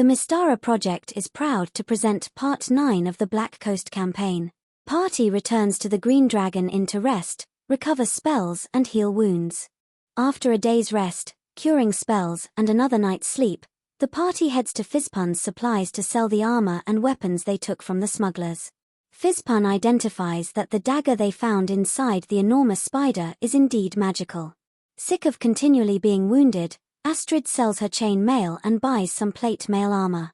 The Mystara project is proud to present Part 9 of the Black Coast campaign. Party returns to the Green Dragon Inn to rest, recover spells and heal wounds. After a day's rest, curing spells and another night's sleep, the party heads to Fizpun's supplies to sell the armor and weapons they took from the smugglers. Fizpun identifies that the dagger they found inside the enormous spider is indeed magical. Sick of continually being wounded, Astrid sells her chain mail and buys some plate mail armor.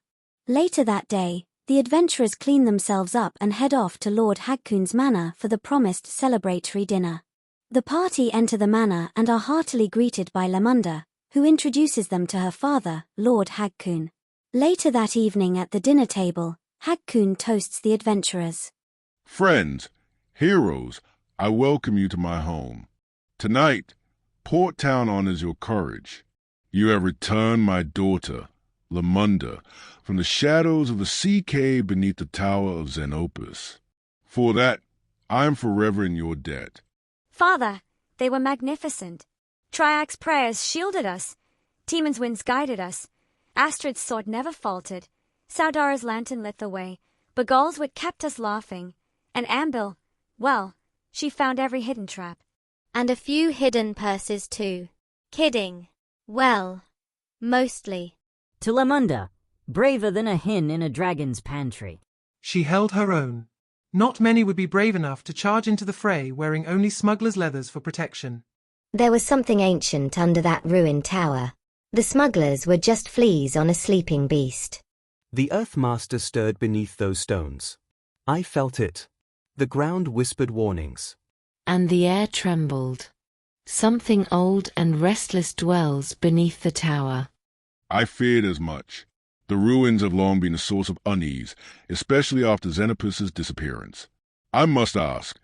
Later that day, the adventurers clean themselves up and head off to Lord Hagkuhn's manor for the promised celebratory dinner. The party enter the manor and are heartily greeted by Lemunda, who introduces them to her father, Lord Hagkuhn. Later that evening at the dinner table, Hagkuhn toasts the adventurers. Friends, heroes, I welcome you to my home. Tonight, Portown honors your courage. You have returned my daughter, Lemunda, from the shadows of the sea cave beneath the tower of Xenopus. For that, I am forever in your debt. Father, they were magnificent. Triac's prayers shielded us. Timon's winds guided us. Astrid's sword never faltered. Saudara's lantern lit the way. Bagul's wit kept us laughing. And Ambil, well, she found every hidden trap. And a few hidden purses too. Kidding. Well, mostly. To Lemunda, braver than a hen in a dragon's pantry. She held her own. Not many would be brave enough to charge into the fray wearing only smuggler's leathers for protection. There was something ancient under that ruined tower. The smugglers were just fleas on a sleeping beast. The Earthmaster stirred beneath those stones. I felt it. The ground whispered warnings. And the air trembled. Something old and restless dwells beneath the tower. I feared as much. The ruins have long been a source of unease, especially after Xenopus' disappearance. I must ask,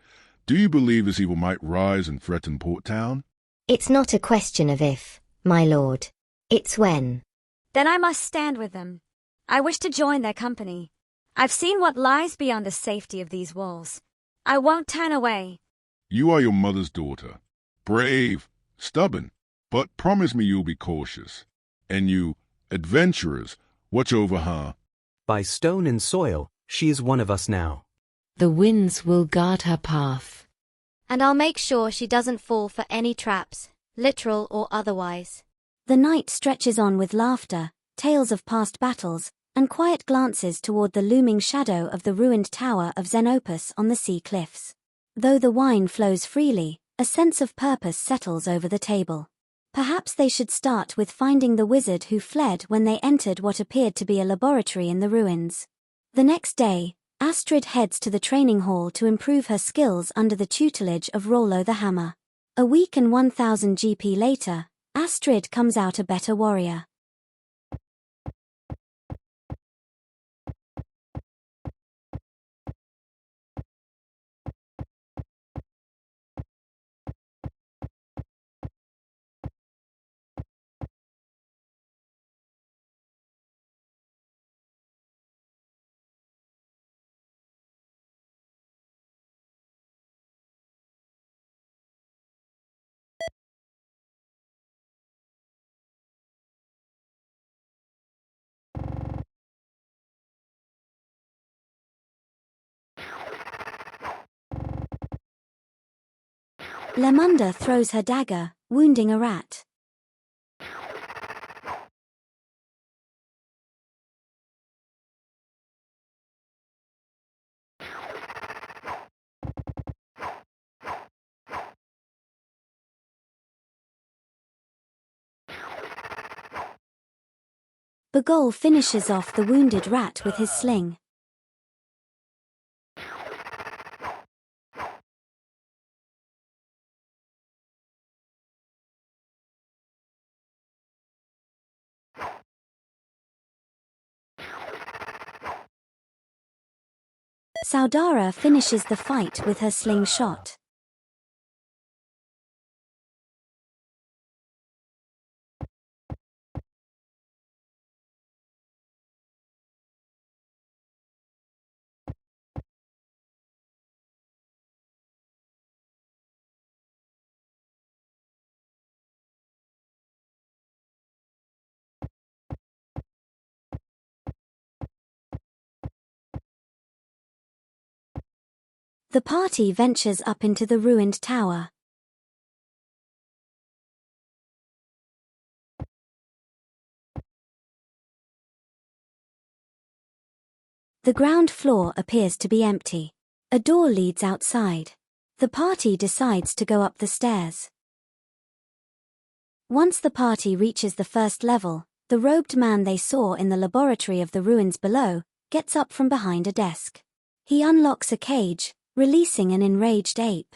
do you believe this evil might rise and threaten Portown? It's not a question of if, my lord. It's when. Then I must stand with them. I wish to join their company. I've seen what lies beyond the safety of these walls. I won't turn away. You are your mother's daughter. Brave, stubborn, but promise me you'll be cautious. And you, adventurers, watch over her. By stone and soil, she is one of us now. The winds will guard her path. And I'll make sure she doesn't fall for any traps, literal or otherwise. The night stretches on with laughter, tales of past battles, and quiet glances toward the looming shadow of the ruined tower of Xenopus on the sea cliffs. Though the wine flows freely, a sense of purpose settles over the table. Perhaps they should start with finding the wizard who fled when they entered what appeared to be a laboratory in the ruins. The next day, Astrid heads to the training hall to improve her skills under the tutelage of Rollo the Hammer. A week and 1000 GP later, Astrid comes out a better warrior. Lemunda throws her dagger, wounding a rat. Bagul finishes off the wounded rat with his sling. Saudara finishes the fight with her slingshot. The party ventures up into the ruined tower. The ground floor appears to be empty. A door leads outside. The party decides to go up the stairs. Once the party reaches the first level, the robed man they saw in the laboratory of the ruins below gets up from behind a desk. He unlocks a cage, releasing an enraged ape.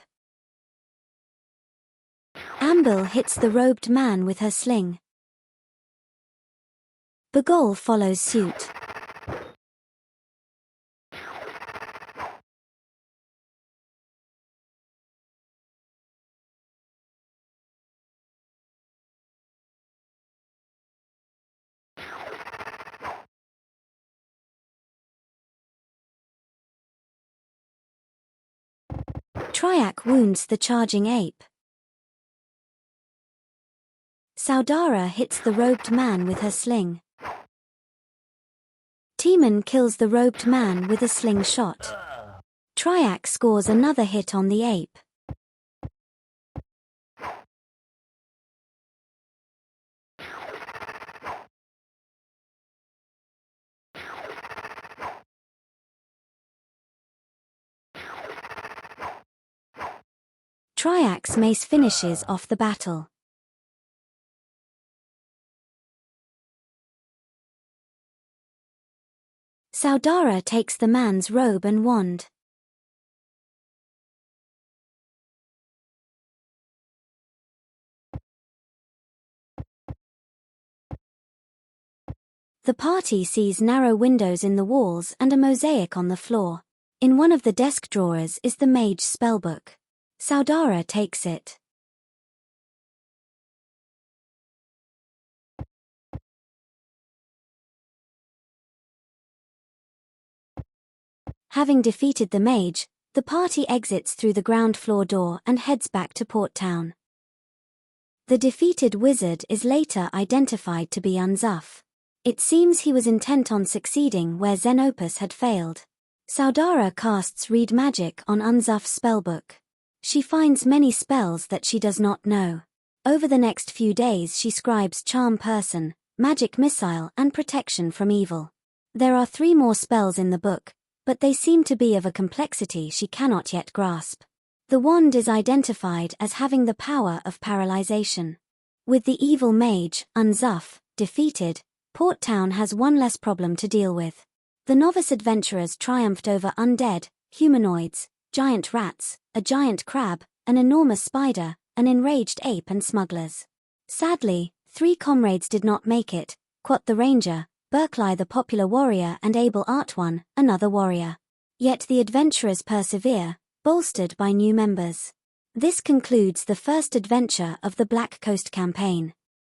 Ambil hits the robed man with her sling. Bagol follows suit. Triac wounds the charging ape. Saudara hits the robed man with her sling. Timon kills the robed man with a slingshot. Triac scores another hit on the ape. Triac's mace finishes off the battle. Saudara takes the man's robe and wand. The party sees narrow windows in the walls and a mosaic on the floor. In one of the desk drawers is the mage's spellbook. Saudara takes it. Having defeated the mage, the party exits through the ground floor door and heads back to Portown. The defeated wizard is later identified to be Unzuf. It seems he was intent on succeeding where Xenopus had failed. Saudara casts Read Magic on Unzuf's spellbook. She finds many spells that she does not know. Over the next few days she scribes Charm Person, Magic Missile and Protection from Evil. There are 3 more spells in the book, but they seem to be of a complexity she cannot yet grasp. The wand is identified as having the power of paralyzation. With the evil mage, Unzuf, defeated, Portown has one less problem to deal with. The novice adventurers triumphed over undead, humanoids, giant rats, a giant crab, an enormous spider, an enraged ape and smugglers. Sadly, 3 comrades did not make it, Quat the ranger, Berkeley the popular warrior and Abel Artwan, another warrior. Yet the adventurers persevere, bolstered by new members. This concludes the first adventure of the Black Coast campaign.